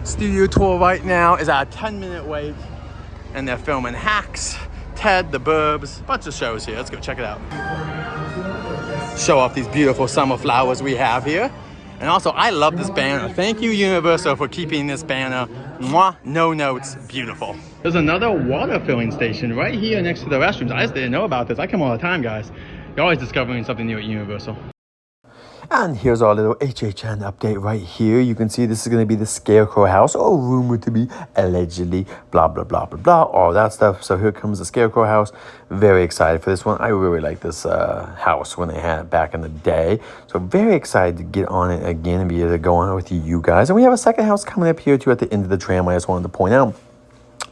studio tour right now. Is at a 10-minute wait, and they're filming Hacks, Ted, The Burbs, a bunch of shows here. Let's go check it out. Show off these beautiful summer flowers we have here. And also, I love this banner. Thank you, Universal, for keeping this banner, mwah, no notes, beautiful. There's another water filling station right here next to the restrooms. I just didn't know about this. I come all the time, guys. You're always discovering something new at Universal. And here's our little HHN update right here. You can see this is going to be the Scarecrow house, or rumored to be, allegedly, blah, blah, blah, blah, blah, all that stuff. So here comes the Scarecrow house. Very excited for this one. I really like this house when they had it back in the day. So very excited to get on it again and be able to go on it with you guys. And we have a second house coming up here too at the end of the tramway. I just wanted to point out.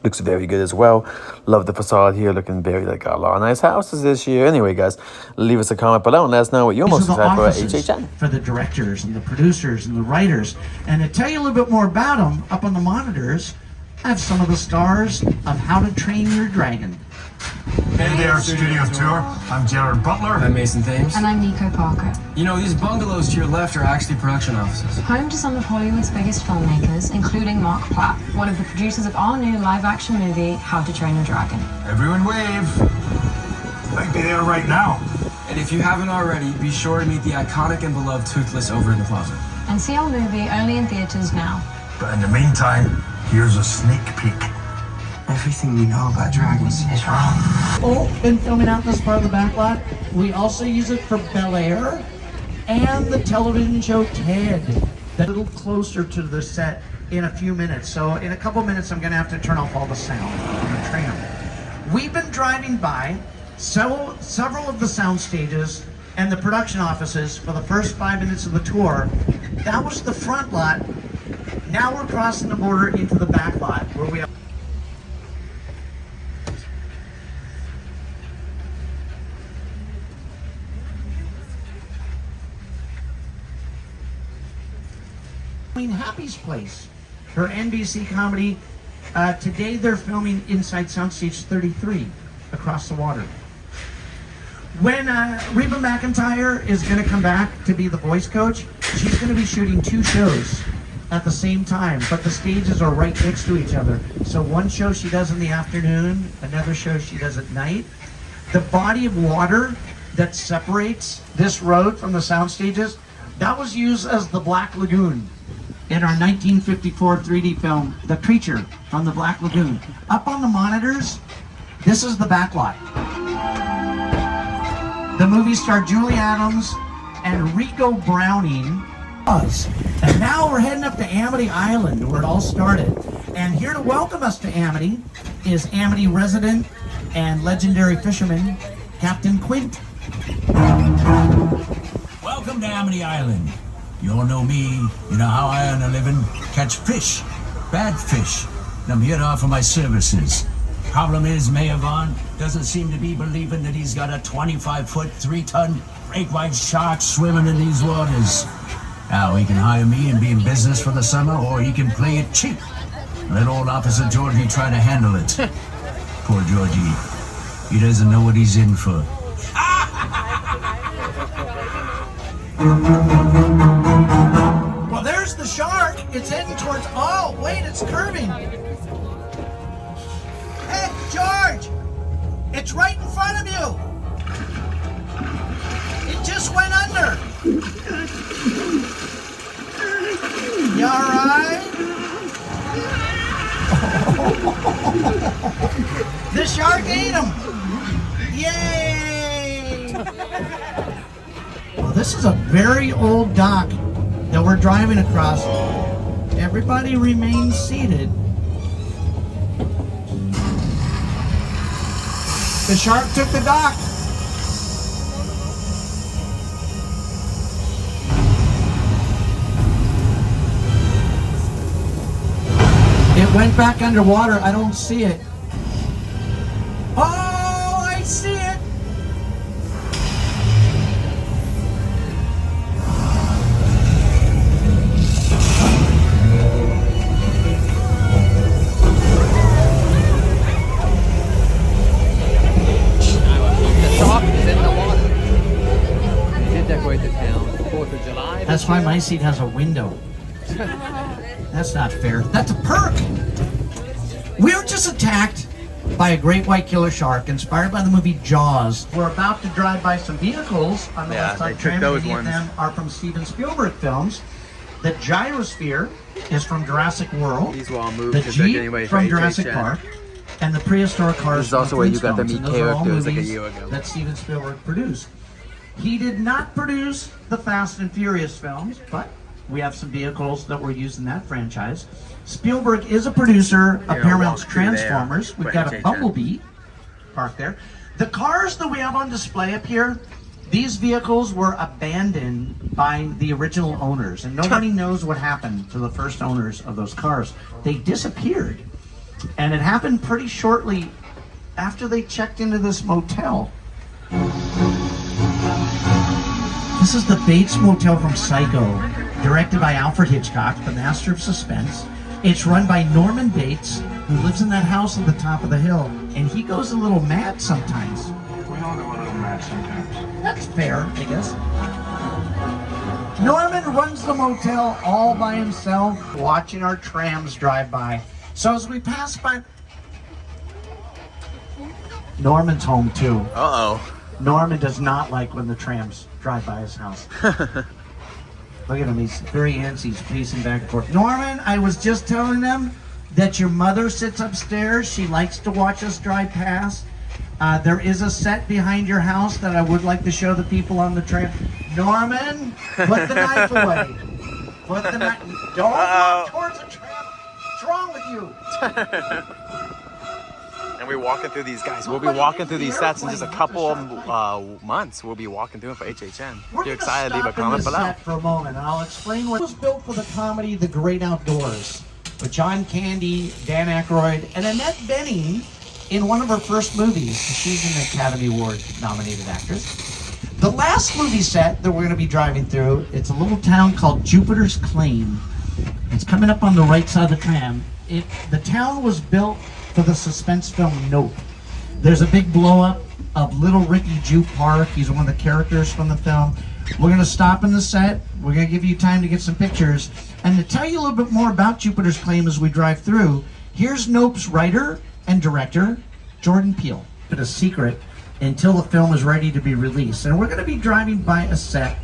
Looks very good as well. Love the facade here, looking very like a lot of nice houses this year. Anyway, guys, leave us a comment below and let us know what you're most excited for at HHN. For the directors and the producers and the writers. And to tell you a little bit more about them, up on the monitors, I have some of the stars of How to Train Your Dragon. Hey there, Studio Tour. I'm Jared Butler. I'm Mason Thames. And I'm Nico Parker. You know, these bungalows to your left are actually production offices. Home to some of Hollywood's biggest filmmakers, including Mark Platt, one of the producers of our new live-action movie, How to Train Your Dragon. Everyone wave. Might be there right now. And if you haven't already, be sure to meet the iconic and beloved Toothless over in the plaza. And see our movie only in theaters now. But in the meantime, here's a sneak peek. Everything we know about dragons is wrong. Oh, been filming out this part of the back lot. We also use it for Bel Air and the television show Ted. A little closer to the set in a few minutes. So in a couple minutes, I'm going to have to turn off all the sound. I'm going to train them. We've been driving by several of the sound stages and the production offices for the first 5 minutes of the tour. That was the front lot. Now we're crossing the border into the back lot where we have Happy's Place, her NBC comedy. Today they're filming inside Soundstage 33 across the water. When Reba McEntire is going to come back to be the voice coach, she's going to be shooting 2 shows at the same time, but the stages are right next to each other. So one show she does in the afternoon, another show she does at night. The body of water that separates this road from the sound stages, that was used as the Black Lagoon in our 1954 3D film, The Creature from the Black Lagoon. Up on the monitors, this is the backlot. The movie star Julie Adams and Rico Browning. And now we're heading up to Amity Island, where it all started. And here to welcome us to Amity is Amity resident and legendary fisherman, Captain Quint. Welcome to Amity Island. You all know me, you know how I earn a living. Catch fish, bad fish. And I'm here to offer my services. Problem is, Mayor Vaughn doesn't seem to be believing that he's got a 25-foot, 3-ton great white shark swimming in these waters. Now, he can hire me and be in business for the summer, or he can play it cheap. Let old Officer Georgie try to handle it. Poor Georgie. He doesn't know what he's in for. Well, there's the shark. It's heading towards, oh, wait, it's curving. Hey, George, it's right in front of you. It just went under. You all right? The shark ate him. Yay! Well, this is a very old dock that we're driving across. Everybody remains seated. The shark took the dock. It went back underwater. I don't see it. Oh, I see it. That's why my seat has a window. That's not fair. That's a perk. We were just attacked by a great white killer shark inspired by the movie Jaws. We're about to drive by some vehicles on the left side tram. Many of them are from Steven Spielberg films. The gyrosphere is from Jurassic World. These will all move The because they're Jeep getting ready for from HHN. Jurassic Park. And the prehistoric cars. This is also where you got to Flintstones, meet and those are all characters like a movies year ago. that Steven Spielberg produced. He did not produce the Fast and Furious films, but we have some vehicles that were used in that franchise. Spielberg is a producer of Here, Paramount's walk through there Transformers. We've for got a HHN. Bumblebee parked there. The cars that we have on display up here, these vehicles were abandoned by the original owners, and nobody knows what happened to the first owners of those cars. They disappeared, and it happened pretty shortly after they checked into this motel. This is the Bates Motel from Psycho, directed by Alfred Hitchcock, the master of suspense. It's run by Norman Bates, who lives in that house at the top of the hill, and he goes a little mad sometimes. We all go a little mad sometimes. That's fair, I guess. Norman runs the motel all by himself, watching our trams drive by. So as we pass by... Norman's home too. Uh-oh. Norman does not like when the trams drive by his house. Look at him, he's very antsy, he's pacing back and forth. Norman, I was just telling them that your mother sits upstairs. She likes to watch us drive past. There is a set behind your house that I would like to show the people on the tram. Norman, put the knife away. Put the knife. Don't walk towards the tram. What's wrong with you? And we're walking through these guys. We'll be walking through these sets in just a couple of months. We'll be walking through them for HHN. We're If you're gonna excited, leave a stop in comment this below. set for a moment, and I'll explain what was built for the comedy The Great Outdoors with John Candy, Dan Aykroyd, and Annette Bening in one of her first movies. She's an Academy Award nominated actress. The last movie set that we're going to be driving through, it's a little town called Jupiter's Claim. It's coming up on the right side of the tram. The town was built for the suspense film Nope. There's a big blow up of Little Ricky Jupe Park. He's one of the characters from the film. We're going to stop in the set. We're going to give you time to get some pictures. And to tell you a little bit more about Jupiter's Claim as we drive through, here's Nope's writer and director, Jordan Peele. It's a secret until the film is ready to be released. And we're going to be driving by a set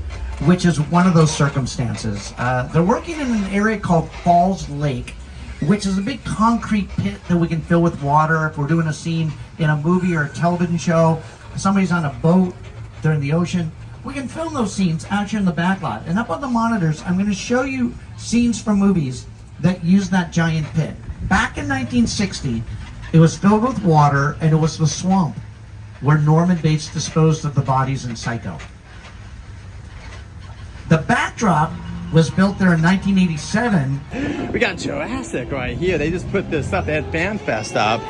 which is one of those circumstances. They're working in an area called Falls Lake, which is a big concrete pit that we can fill with water. If we're doing a scene in a movie or a television show, somebody's on a boat, they're in the ocean, we can film those scenes out here in the back lot. And up on the monitors, I'm going to show you scenes from movies that use that giant pit. Back in 1960, it was filled with water, and it was the swamp where Norman Bates disposed of the bodies in Psycho. The backdrop was built there in 1987. We got Jurassic right here. They just put this stuff. They had FanFest up.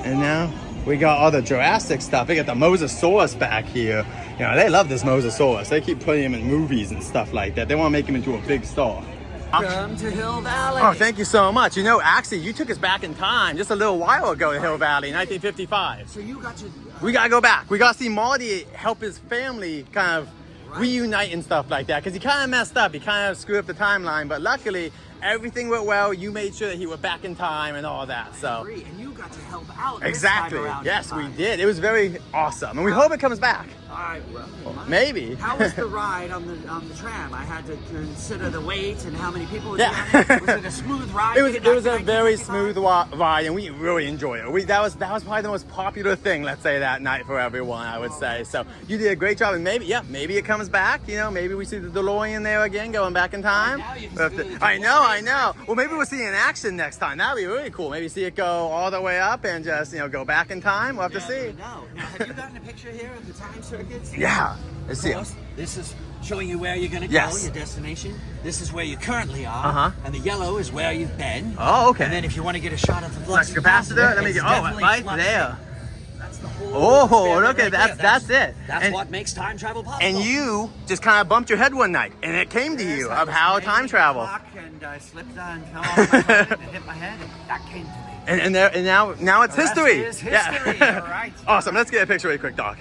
And now we got all the Jurassic stuff. They got the Mosasaurus back here. You know, they love this Mosasaurus. They keep putting him in movies and stuff like that. They want to make him into a big star. Welcome to Hill Valley. Oh, thank you so much. You know, actually, you took us back in time just a little while ago to Hill Valley, 1955. So you got to... We got to go back. We got to see Marty help his family kind of reunite and stuff like that, because he kind of messed up. He kind of screwed up the timeline, but luckily everything went well. You made sure that he went back in time and all that. So And you got to help out. exactly. This time around Yes, in we time. did. It was very awesome, and we hope it comes back. All right, well, Maybe. How was the ride on the tram? I had to consider the weight and how many people were Yeah. doing it. Was it a smooth ride? It was to get a back to very 1955? smooth ride, and we really enjoyed it. That was probably the most popular thing, let's say, that night for everyone, I would say. So you did a great job, and maybe it comes back. You know, maybe we see the DeLorean there again, going back in time. Now you We'll just have to- really I know. Well, maybe we'll see it in action next time. That'd be really cool. Maybe see it go all the way up and just go back in time. We'll have to see. No. Now, have you gotten a picture here of the time circuits? Yeah. Let's see 'em. Of course, this is showing you where you're going to go, Yes. your destination. This is where you currently are. Uh-huh. And the yellow is where you've been. Oh, okay. And then if you want to get a shot of the Flux flux capacitor. Let me it's get. Oh, definitely right flux. there. That's the whole Oh, experiment look at right that. there. That's it. That's And- what makes time travel possible. And you just kind of bumped your head one night, and it came to you Yes, I of was how playing time the travel. clock And I slipped and fell off my phone and hit my head, and that came to me. And now it's The rest history. is history, all right. Awesome. Let's get a picture really quick, Doc.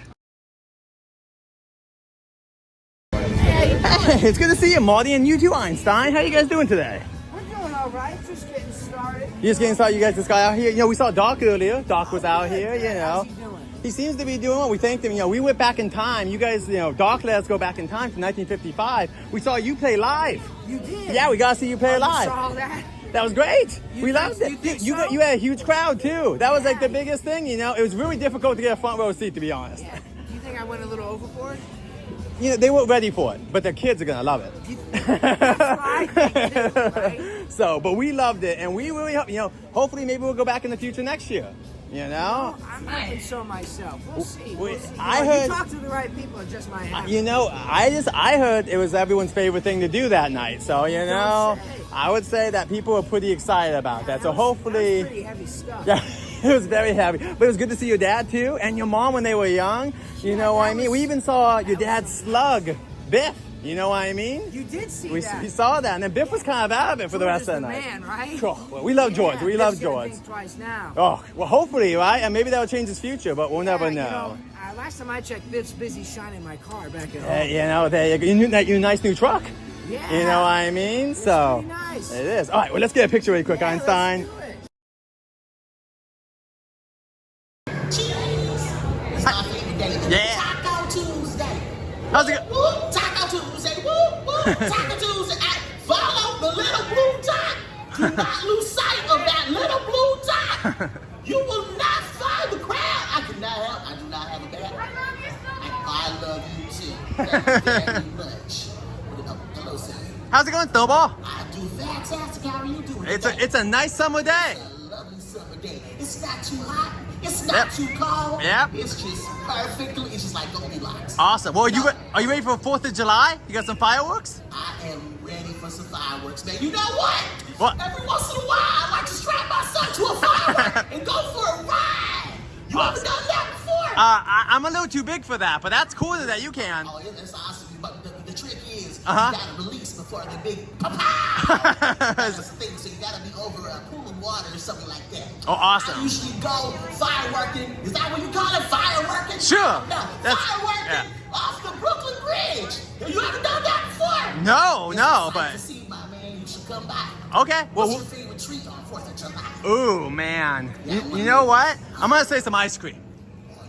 Hey, it's good to see you, Marty, and you too, Einstein. How you guys doing today? We're doing all all right. Just getting started. You just getting started. You guys, this guy out here. You know, we saw Doc earlier. Doc was out here. You know, How's he doing? he seems to be doing well. We thanked him. You know, we went back in time. You guys, you know, Doc let us go back in time to 1955. We saw you play live. You did? Yeah, we got to see you play live. You saw that? That was great. You We think- loved you it. think You, so? you had a huge crowd too. That was like the biggest thing. You know, it was really difficult to get a front row seat, to be honest. Yeah. Do you think I went a little overboard? You know, they weren't ready for it, but their kids are gonna love it. That's what I think too, right? So, but we loved it, and we really hope. You know, hopefully, maybe we'll go back in the future next year. You know. I'm hoping so myself. We'll see. We'll see. I You heard- talk to the right people, it just might happen. You know, I heard it was everyone's favorite thing to do that night. So, you know, say. I would say that people were pretty excited about that. So That was hopefully, pretty heavy stuff. yeah, it was very happy. But it was good to see your dad too, and your mom when they were young. You know what I mean? We even saw your dad's slug, Biff. You know what I mean? You did see We that. saw that, and then Biff was kind of out of it for the George rest is of the the night. man, right? Oh, well, we love George. Yeah, We Biff's love gonna George. think twice now. Oh, well, hopefully, right? And maybe that'll change his future, but we'll never Yeah, know. last time I checked, Biff's busy shining my car back at home. Hey, you know, there you go. Your nice new truck. Yeah. You know what I mean? So pretty nice. it is. All right, well, let's get a picture really quick, Yeah, Einstein. let's do it. It's my favorite day. Yeah. Taco Tuesday. How's it go? Woo, Taco Tuesday. Woo, woo, Taco Tuesday. Follow the little blue dot. Do not lose sight of that little blue dot. You will not find the crowd. I do not have a bad. I love you too. Very much. Hello, sir. How's it going, Snowball? I do fantastic. How are you doing? It's a nice summer day. It's a lovely summer day. It's not too hot. It's not too cold. Yep. It's just perfectly. It's just like Goldilocks. Awesome. Well, are you ready for 4th of July? You got some fireworks? I am ready for some fireworks, man. You know what? What? Every once in a while, I like to strap my son to a firework and go for a ride. You ever done that before? I'm a little too big for that, but that's cool that you can. Oh, yeah, that's awesome. But the trick is, Uh-huh. you gotta release before the big pa-pow. That's the thing, so you gotta be over a pool of water or something like that. Oh, awesome. I usually go fireworking. Is that what you call it? Fireworking? Sure. No, That's- fireworking off the Brooklyn Bridge. Have you ever done that before? No, It's no, a sight but to see, my man. You should come by. okay. What's Well, your favorite treat on 4th of July? ooh, man. You know what? I'm gonna say some ice cream.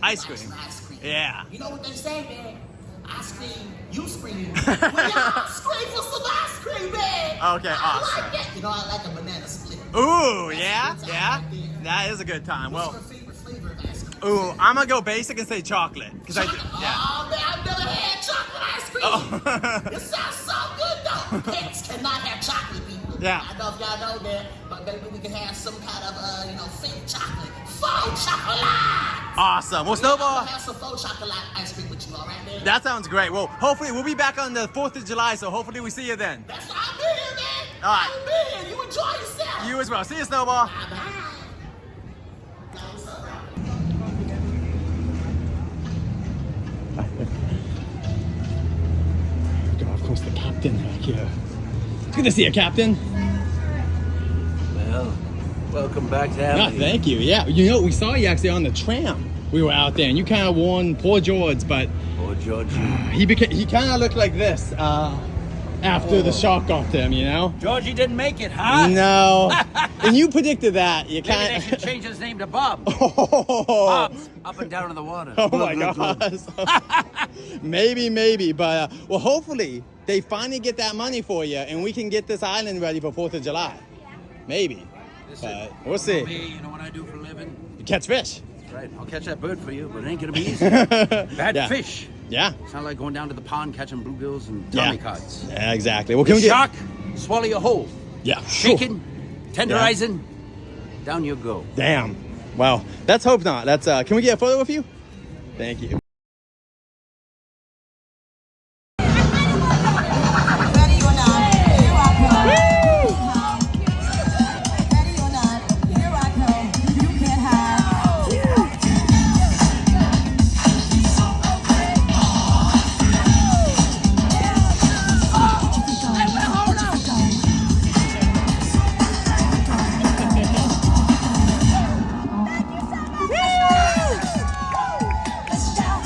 Ice cream. Some ice cream. Yeah. You know what they say, man? I scream, you scream. We all scream for some ice cream, man. Okay, I awesome. like that. You know, I like a banana split. Ooh, That's yeah, a good time yeah. right there. That is a good time. What's Well, your favorite flavor of ice cream? ooh, I'm gonna go basic and say chocolate. Cause Chocolate. yeah. Oh, man, I've never had chocolate ice cream. Oh. It sounds so good, though. Pets cannot have chocolate, people. Yeah. I know if y'all know that, but maybe we can have some kind of, fake chocolate. Faux chocolate. Awesome. Well, I'm Snowball, gonna have some faux chocolate ice cream with you, all right, man? that sounds great. Well, hopefully we'll be back on the 4th of July, so hopefully we see you then. That's why I'm here, man. All right. I'm here. You enjoy yourself. You as well. See you, Snowball. Bye-bye. Of course, the captain back here. It's good to see you, Captain. Well, welcome back to Yeah, Happy. thank you. Yeah, you know, we saw you actually on the tram. We were out there, and you kind of warned poor George, but Oh, Georgie. he kind of looked like this after the shock got to him, you know? Georgie didn't make it, huh? No. And you predicted that. You Maybe they kind should change his name to Bob. Oh. Bob's up and down in the water. Oh Good, my good, good. gosh. maybe. But, well, hopefully they finally get that money for you and we can get this island ready for 4th of July. Maybe. Listen, But we'll see. Me, you know what I do for a living? You catch fish. Right, I'll catch that bird for you, but it ain't gonna be easy. Bad Yeah. fish. Yeah. It's not like going down to the pond catching bluegills and Yeah. tommy codds. Yeah, exactly. Well, can we The get... shark, swallow you whole. Yeah. sure. Shaking, tenderizing, down you go. Damn. Well, let's hope not. Let's. Can we get a photo with you? Thank you. Ready or not, here I come. Ready or not, here I come. You can't hide. Let's go.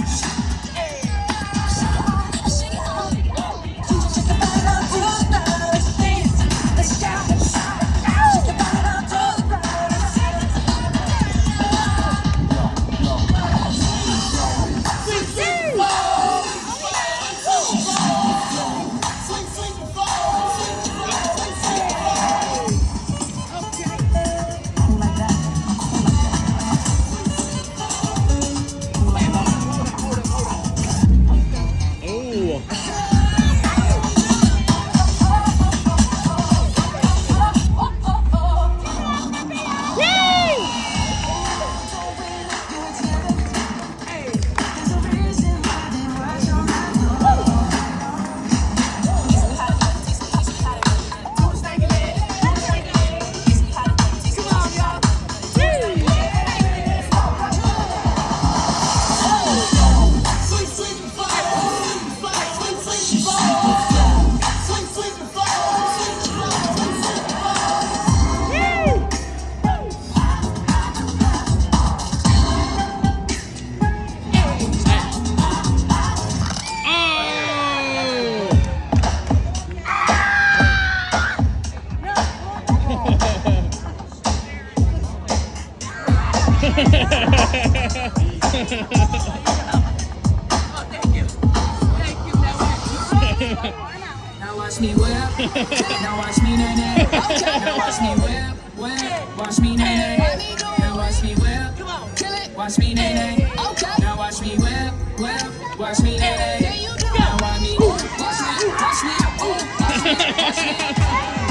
Now watch me whip. Now watch me nay nay. Now watch me whip, whip. Watch me nay nay. Now watch me whip. Come on, kill it. Watch me nay nay. Okay. Now watch me whip, whip. Watch me nay nay. There you go. Now watch me. Watch me. Watch me. Watch me. Watch me.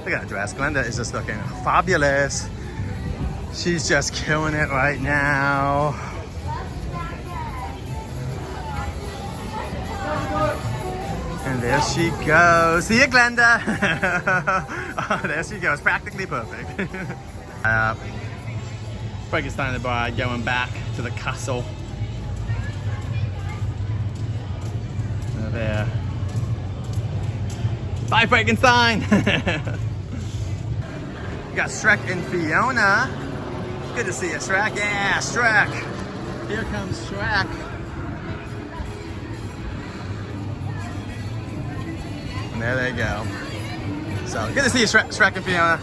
Look at that dress. Glenda is just looking fabulous. She's just killing it right now. And there she goes. See you, Glenda. Oh, there she goes. Practically perfect. Frankenstein the bride going back to the castle. There. Bye, Frankenstein! We got Shrek and Fiona. Good to see you, Shrek. Yeah, Shrek. Here comes Shrek. And there they go. So, good to see you, Shrek and Fiona.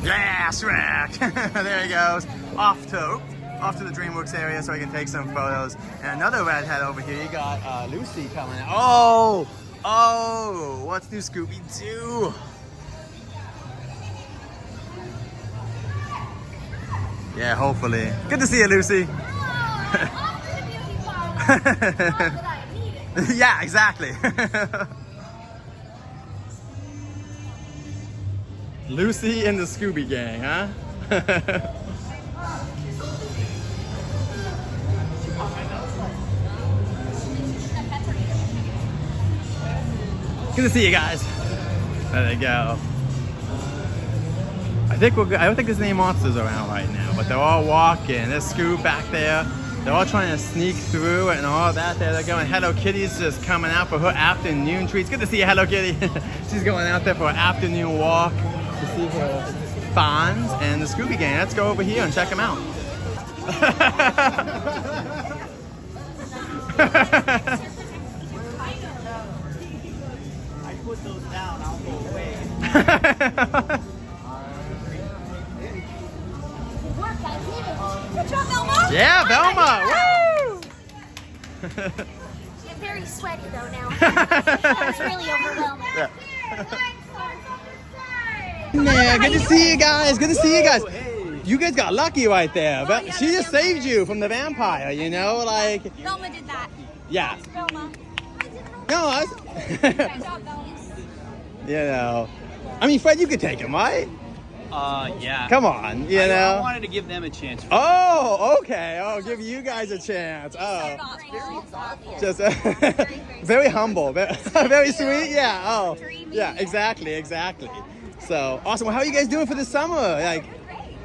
Yeah, Shrek. There he goes. Off to the DreamWorks area so he can take some photos. And another redhead over here. You got Lucy coming out. Oh, what's new, Scooby-Doo? Yeah, hopefully. Good to see you, Lucy. Yeah, exactly. Lucy and the Scooby Gang, huh? Good to see you guys. There they go. I don't think there's any monsters around right now, but they're all walking. There's Scoob back there. They're all trying to sneak through and all that there. They're going. Hello Kitty's just coming out for her afternoon treats. Good to see you, Hello Kitty. She's going out there for an afternoon walk to see her fans and the Scooby Gang. Let's go over here and check them out. I put those down, I'll go away. Good job, Velma! Yeah, Velma! Woo! I'm very sweaty though now. I was really overwhelmed. Yeah, good to see you guys. Good to see you guys. You guys got lucky right there. But she just saved you from the vampire, you know? Like, Velma did that. yeah. Velma. No, Good job, Velma. you know. I mean, Fred, you could take him, right? Yeah. Come on, you know. I wanted to give them a chance. Oh, okay. Oh, give you guys a chance. Oh, just very humble, very sweet. Yeah. Oh, yeah. Exactly. So awesome. Well, how are you guys doing for the summer? Like,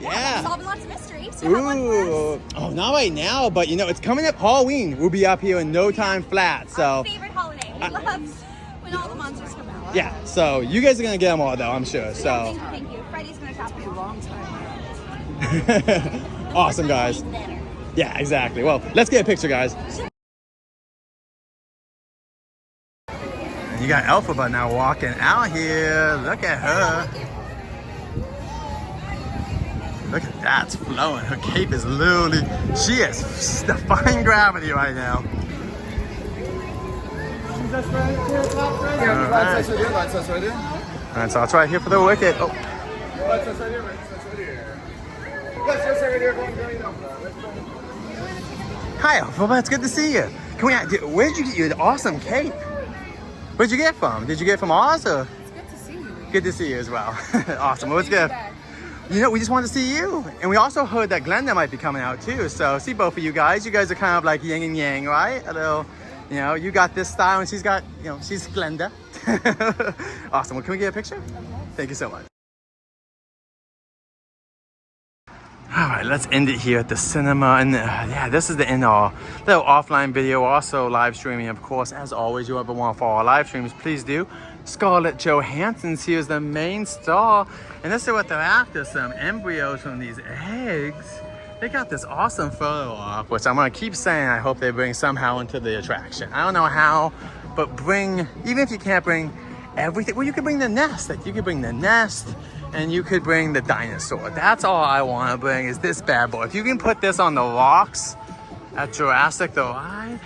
yeah. Solving lots of mysteries. So have one for us. Oh, not right now, but you know, it's coming up. Halloween. We'll be up here in no time flat. So. Our favorite holiday. We love when all the monsters come out. Yeah. So you guys are gonna get them all, though, I'm sure. So. Thank you. Freddy's gonna top you a long time. Awesome, guys. Yeah, exactly. Well, let's get a picture, guys. And you got Elphaba now walking out here. Look at her. Look at that, it's flowing. Her cape is literally, she is defying gravity right now. Alright, so it's right here for the wicket. Oh. Hi, Elphaba, it's good to see you. Where'd you get your awesome cape? Where'd you get from? Did you get it from Oz or? It's good to see you. Good to see you as well. Awesome. Well, it's good. You know, we just wanted to see you. And we also heard that Glenda might be coming out too. So see both of you guys. You guys are kind of like yin and yang, right? A little, you know, you got this style and she's got, you know, she's Glenda. Awesome. Well, can we get a picture? Thank you so much. All right, let's end it here at the cinema. And yeah, this is the end of our little offline video. Also live streaming, of course. As always, you ever want to follow our live streams, please do. Scarlett Johansson's here as the main star. And this is what they're after, some embryos from these eggs. They got this awesome photo op, which I'm gonna keep saying I hope they bring somehow into the attraction. I don't know how, but bring, even if you can't bring everything, well, you could bring the nest. Like you could bring the nest, and you could bring the dinosaur. That's all I want to bring is this bad boy. If you can put this on the rocks at Jurassic the Ride,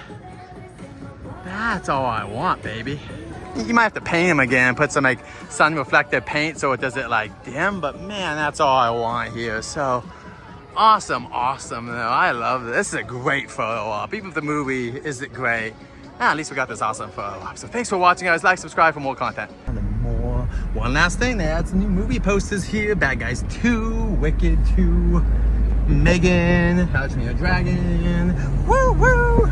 that's all I want, baby. You might have to paint him again, put some like sun reflective paint so it doesn't like dim, but man, that's all I want here. So awesome, awesome. I love this. This is a great photo op. Even if the movie isn't great, at least we got this awesome photo op. So thanks for watching, guys. Like, subscribe for more content. One last thing, they had some new movie posters here. Bad Guys 2, Wicked 2, Megan, How to Train Your Dragon. Woo woo!